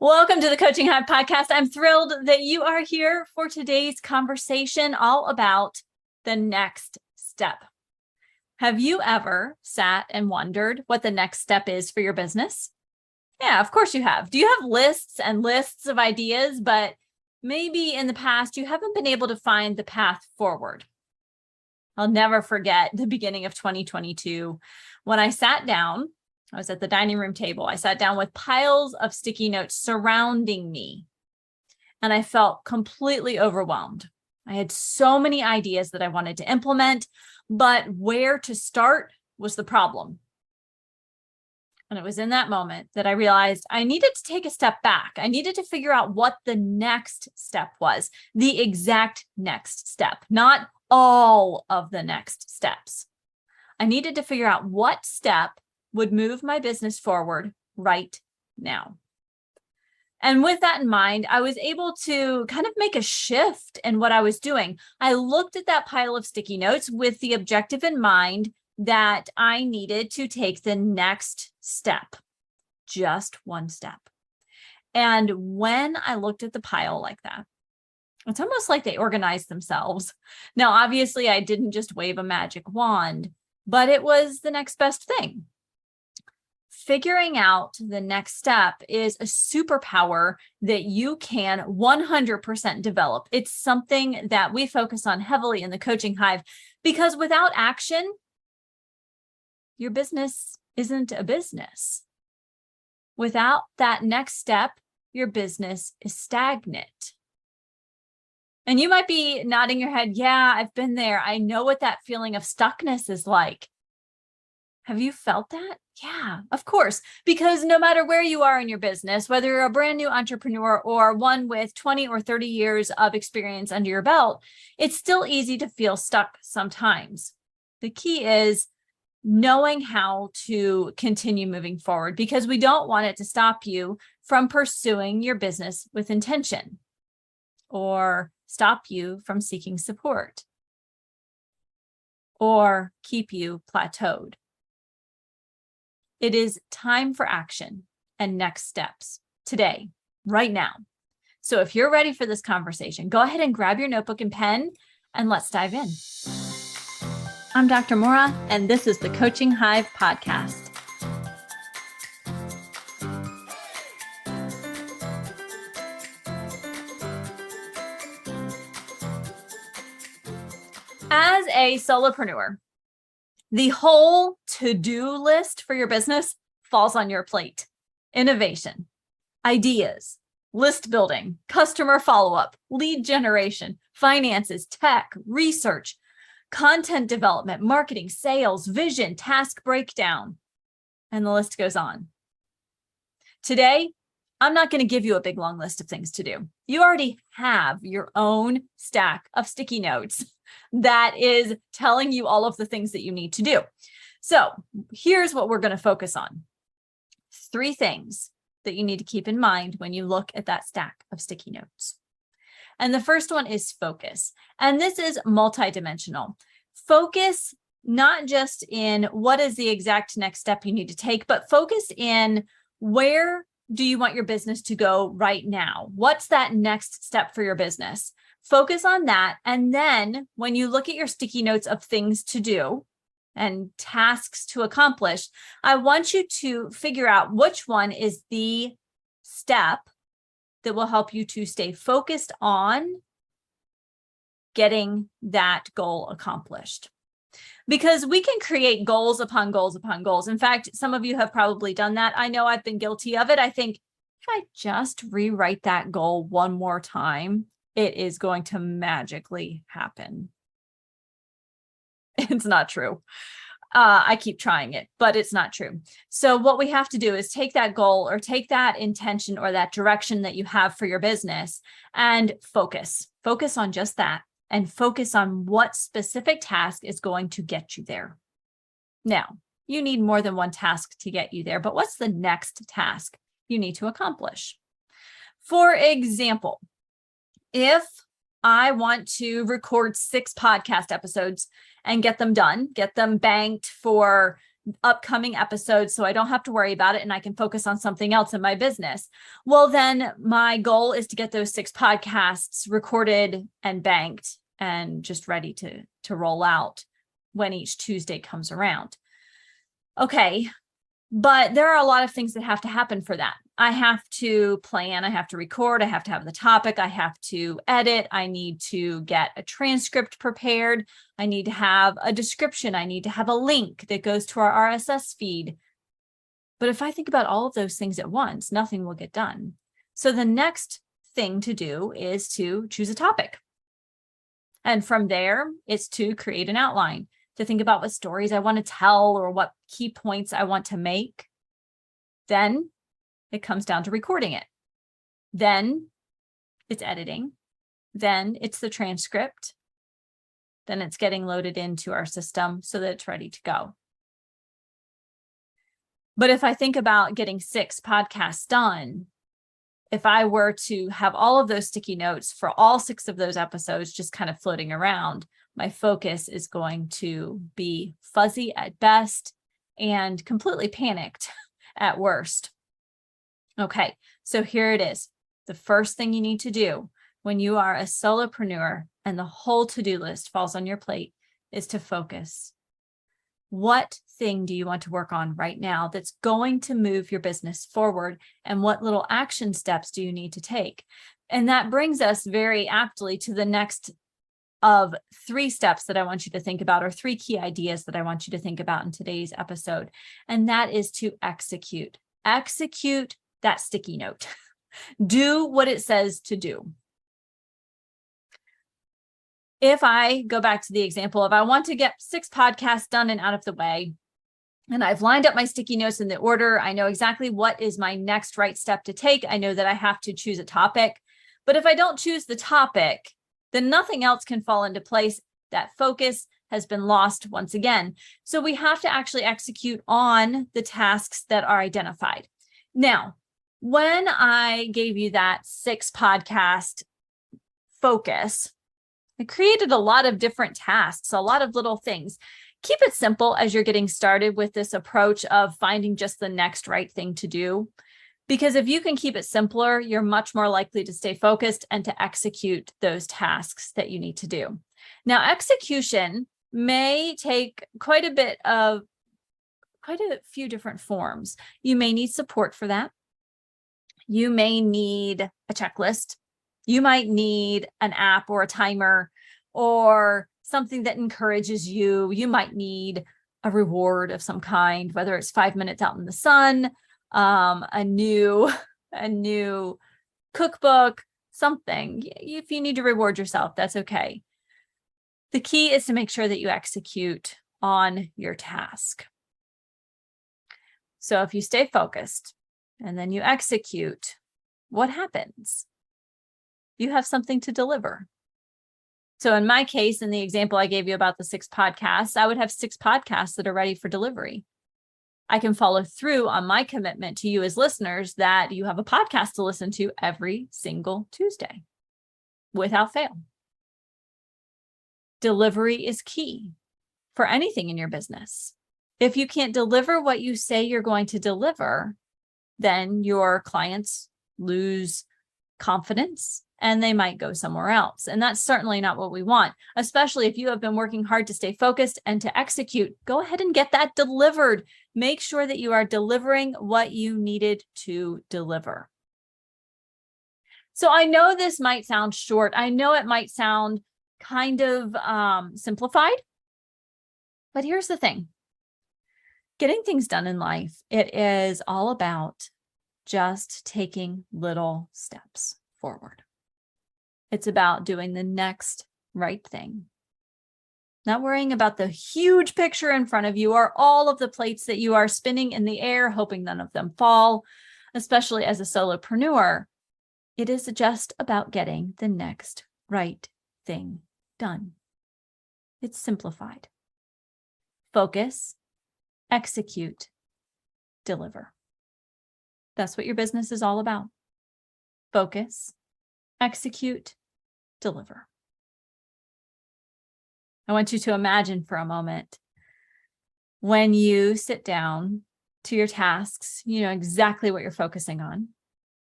Welcome to the Coaching Hive podcast. I'm thrilled that you are here for today's conversation all about the next step. Have you ever sat and wondered what the next step is for your business? Yeah, of course you have. Do you have lists and lists of ideas, but maybe in the past you haven't been able to find the path forward? I'll never forget the beginning of 2022 when I sat down. I was at the dining room table. I sat down with piles of sticky notes surrounding me, and I felt completely overwhelmed. I had so many ideas that I wanted to implement, but where to start was the problem. And it was in that moment that I realized I needed to take a step back. I needed to figure out what the next step was, the exact next step, not all of the next steps. I needed to figure out what step would move my business forward right now. And with that in mind, I was able to kind of make a shift in what I was doing. I looked at that pile of sticky notes with the objective in mind that I needed to take the next step, just one step. And when I looked at the pile like that, it's almost like they organized themselves. Now, obviously, I didn't just wave a magic wand, but it was the next best thing. Figuring out the next step is a superpower that you can 100% develop. It's something that we focus on heavily in the Coaching Hive because without action, your business isn't a business. Without that next step, your business is stagnant. And you might be nodding your head, yeah, I've been there. I know what that feeling of stuckness is like. Have you felt that? Yeah, of course, because no matter where you are in your business, whether you're a brand new entrepreneur or one with 20 or 30 years of experience under your belt, it's still easy to feel stuck sometimes. The key is knowing how to continue moving forward because we don't want it to stop you from pursuing your business with intention or stop you from seeking support or keep you plateaued. It is time for action and next steps today, right now. So if you're ready for this conversation, go ahead and grab your notebook and pen and let's dive in. I'm Dr. Maura, and this is the Coaching Hive podcast. As a solopreneur, the whole to-do list for your business falls on your plate. Innovation, ideas, list building, customer follow-up, lead generation, finances, tech, research, content development, marketing, sales, vision, task breakdown, and the list goes on. Today, I'm not going to give you a big long list of things to do. You already have your own stack of sticky notes that is telling you all of the things that you need to do. So here's what we're going to focus on. 3 things that you need to keep in mind when you look at that stack of sticky notes. And the first one is focus. And this is multidimensional. Focus not just in what is the exact next step you need to take, but focus in where do you want your business to go right now? What's that next step for your business? Focus on that. And then when you look at your sticky notes of things to do and tasks to accomplish, I want you to figure out which one is the step that will help you to stay focused on getting that goal accomplished. Because we can create goals upon goals upon goals. In fact, some of you have probably done that. I know I've been guilty of it. I think if I just rewrite that goal one more time, it is going to magically happen. It's not true. I keep trying it, but it's not true. So what we have to do is take that goal or take that intention or that direction that you have for your business and focus on just that. And focus on what specific task is going to get you there. Now, you need more than one task to get you there, but what's the next task you need to accomplish? For example, if I want to record 6 podcast episodes and get them done, get them banked for upcoming episodes so I don't have to worry about it and I can focus on something else in my business. Well, then my goal is to get those 6 podcasts recorded and banked and just ready to roll out when each Tuesday comes around. Okay. But there are a lot of things that have to happen for that. I have to plan, I have to record, I have to have the topic, I have to edit, I need to get a transcript prepared, I need to have a description, I need to have a link that goes to our RSS feed. But if I think about all of those things at once, nothing will get done. So the next thing to do is to choose a topic. And from there, it's to create an outline, to think about what stories I want to tell or what key points I want to make. Then it comes down to recording it. Then it's editing. Then it's the transcript. Then it's getting loaded into our system so that it's ready to go. But if I think about getting 6 podcasts done, if I were to have all of those sticky notes for all 6 of those episodes just kind of floating around, my focus is going to be fuzzy at best and completely panicked at worst. Okay, so here it is. The first thing you need to do when you are a solopreneur and the whole to-do list falls on your plate is to focus. What thing do you want to work on right now that's going to move your business forward? And what little action steps do you need to take? And that brings us very aptly to the next of 3 steps that I want you to think about, or 3 key ideas that I want you to think about in today's episode. And that is to execute. Execute that sticky note. Do what it says to do. If I go back to the example of I want to get 6 podcasts done and out of the way, and I've lined up my sticky notes in the order, I know exactly what is my next right step to take. I know that I have to choose a topic. But if I don't choose the topic, then nothing else can fall into place. That focus has been lost once again. So we have to actually execute on the tasks that are identified. Now, when I gave you that 6 podcast focus, I created a lot of different tasks, a lot of little things. Keep it simple as you're getting started with this approach of finding just the next right thing to do. Because if you can keep it simpler, you're much more likely to stay focused and to execute those tasks that you need to do. Now, execution may take quite a few different forms. You may need support for that. You may need a checklist. You might need an app or a timer or something that encourages you. You might need a reward of some kind, whether it's 5 minutes out in the sun, a new cookbook, something. If you need to reward yourself, that's okay. The key is to make sure that you execute on your task. So if you stay focused and then you execute, what happens? You have something to deliver. So in my case, in the example I gave you about the 6 podcasts, I would have 6 podcasts that are ready for delivery. I can follow through on my commitment to you as listeners that you have a podcast to listen to every single Tuesday without fail. Delivery is key for anything in your business. If you can't deliver what you say you're going to deliver, then your clients lose confidence and they might go somewhere else. And that's certainly not what we want, especially if you have been working hard to stay focused and to execute. Go ahead and get that delivered. Make sure that you are delivering what you needed to deliver. So I know this might sound short. I know it might sound kind of simplified, but here's the thing. Getting things done in life, it is all about just taking little steps forward. It's about doing the next right thing. Not worrying about the huge picture in front of you or all of the plates that you are spinning in the air, hoping none of them fall, especially as a solopreneur. It is just about getting the next right thing done. It's simplified. Focus, execute, deliver. That's what your business is all about. Focus, execute, deliver. I want you to imagine for a moment When you sit down to your tasks, you know exactly what you're focusing on.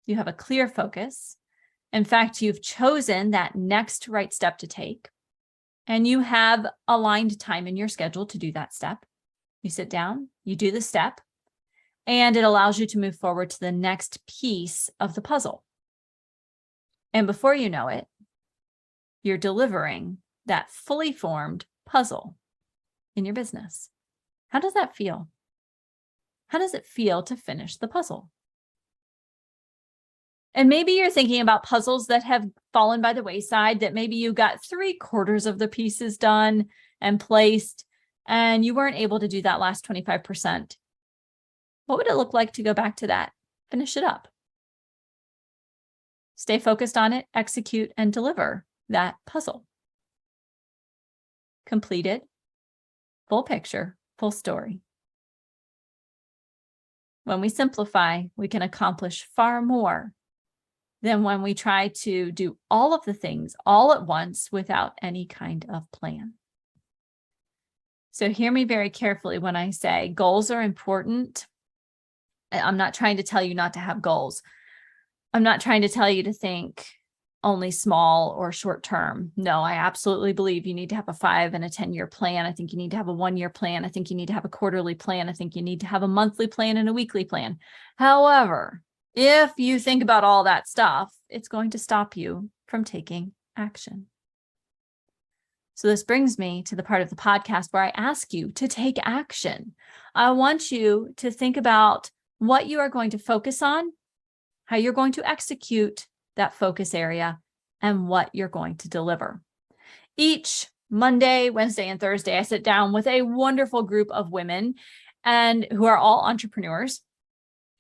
You have a clear focus. In fact, you've chosen that next right step to take, and you have aligned time in your schedule to do that step. You sit down, you do the step, and it allows you to move forward to the next piece of the puzzle. And before you know it, you're delivering that fully formed puzzle in your business. How does that feel? How does it feel to finish the puzzle? And maybe you're thinking about puzzles that have fallen by the wayside, that maybe you got 3/4 of the pieces done and placed, and you weren't able to do that last 25%. What would it look like to go back to that? Finish it up. Stay focused on it, execute, and deliver that puzzle. Completed, full picture, full story. When we simplify, we can accomplish far more than when we try to do all of the things all at once without any kind of plan. So hear me very carefully when I say goals are important. I'm not trying to tell you not to have goals. I'm not trying to tell you to think only small or short term. No, I absolutely believe you need to have a 5 and a 10-year plan. I think you need to have a 1-year plan. I think you need to have a quarterly plan. I think you need to have a monthly plan and a weekly plan. However, if you think about all that stuff, it's going to stop you from taking action. So this brings me to the part of the podcast where I ask you to take action. I want you to think about what you are going to focus on, how you're going to execute that focus area, and what you're going to deliver. Each Monday, Wednesday, and Thursday, I sit down with a wonderful group of women and who are all entrepreneurs.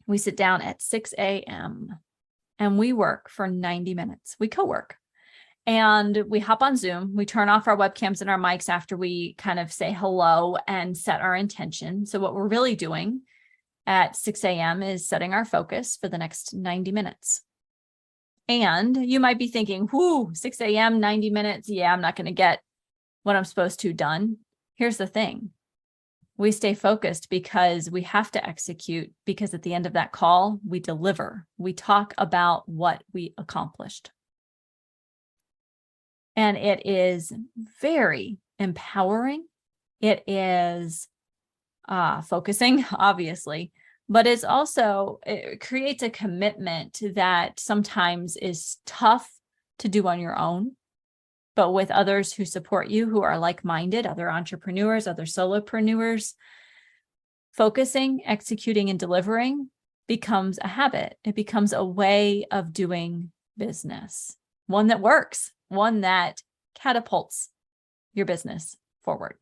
We sit down at 6 a.m. and we work for 90 minutes. We co-work and we hop on Zoom. We turn off our webcams and our mics after we kind of say hello and set our intention. So what we're really doing at 6 a.m. is setting our focus for the next 90 minutes. And you might be thinking, whoo, 6 a.m., 90 minutes. Yeah, I'm not going to get what I'm supposed to done. Here's the thing. We stay focused because we have to execute, because at the end of that call, we deliver. We talk about what we accomplished. And it is very empowering. It is focusing, obviously, but it creates a commitment that sometimes is tough to do on your own. But with others who support you, who are like-minded, other entrepreneurs, other solopreneurs, focusing, executing, and delivering becomes a habit. It becomes a way of doing business, one that works, one that catapults your business forward.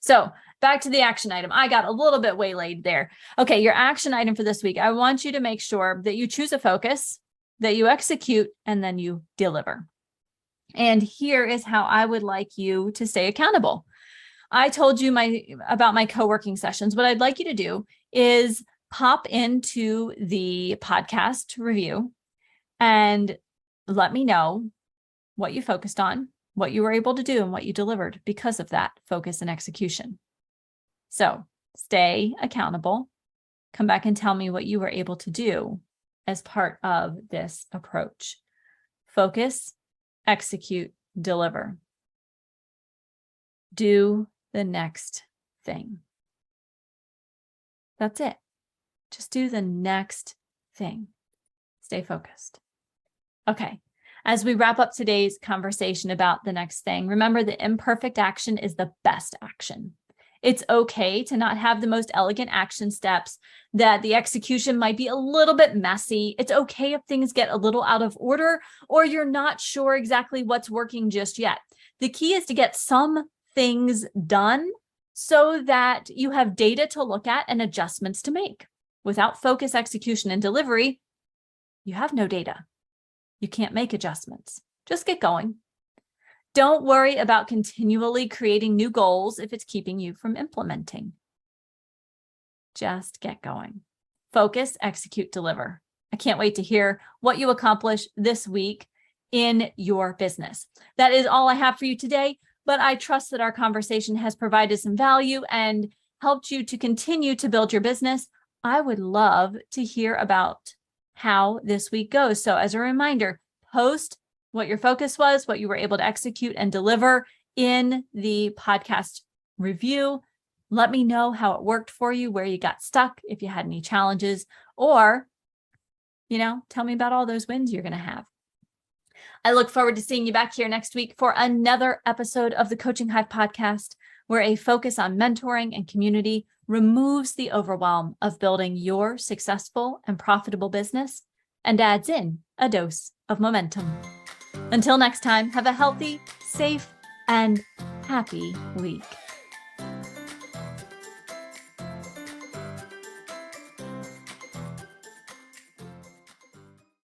So back to the action item. I got a little bit waylaid there. Okay, your action item for this week. I want you to make sure that you choose a focus, that you execute, and then you deliver. And here is how I would like you to stay accountable. I told you about my co-working sessions. What I'd like you to do is pop into the podcast review and let me know what you focused on, what you were able to do, and what you delivered because of that focus and execution. So stay accountable. Come back and tell me what you were able to do as part of this approach. Focus, execute, deliver. Do the next thing. That's it. Just do the next thing. Stay focused. Okay. As we wrap up today's conversation about the next thing, remember that imperfect action is the best action. It's okay to not have the most elegant action steps, that the execution might be a little bit messy. It's okay if things get a little out of order or you're not sure exactly what's working just yet. The key is to get some things done so that you have data to look at and adjustments to make. Without focus, execution, and delivery, you have no data. You can't make adjustments. Just get going. Don't worry about continually creating new goals if it's keeping you from implementing. Just get going. Focus, execute, deliver. I can't wait to hear what you accomplish this week in your business. That is all I have for you today, but I trust that our conversation has provided some value and helped you to continue to build your business, I would love to hear about how this week goes. So as a reminder, post what your focus was, what you were able to execute and deliver in the podcast review. Let me know how it worked for you, where you got stuck, if you had any challenges, or, tell me about all those wins you're going to have. I look forward to seeing you back here next week for another episode of the Coaching Hive podcast, where a focus on mentoring and community removes the overwhelm of building your successful and profitable business and adds in a dose of momentum. Until next time, have a healthy, safe, and happy week.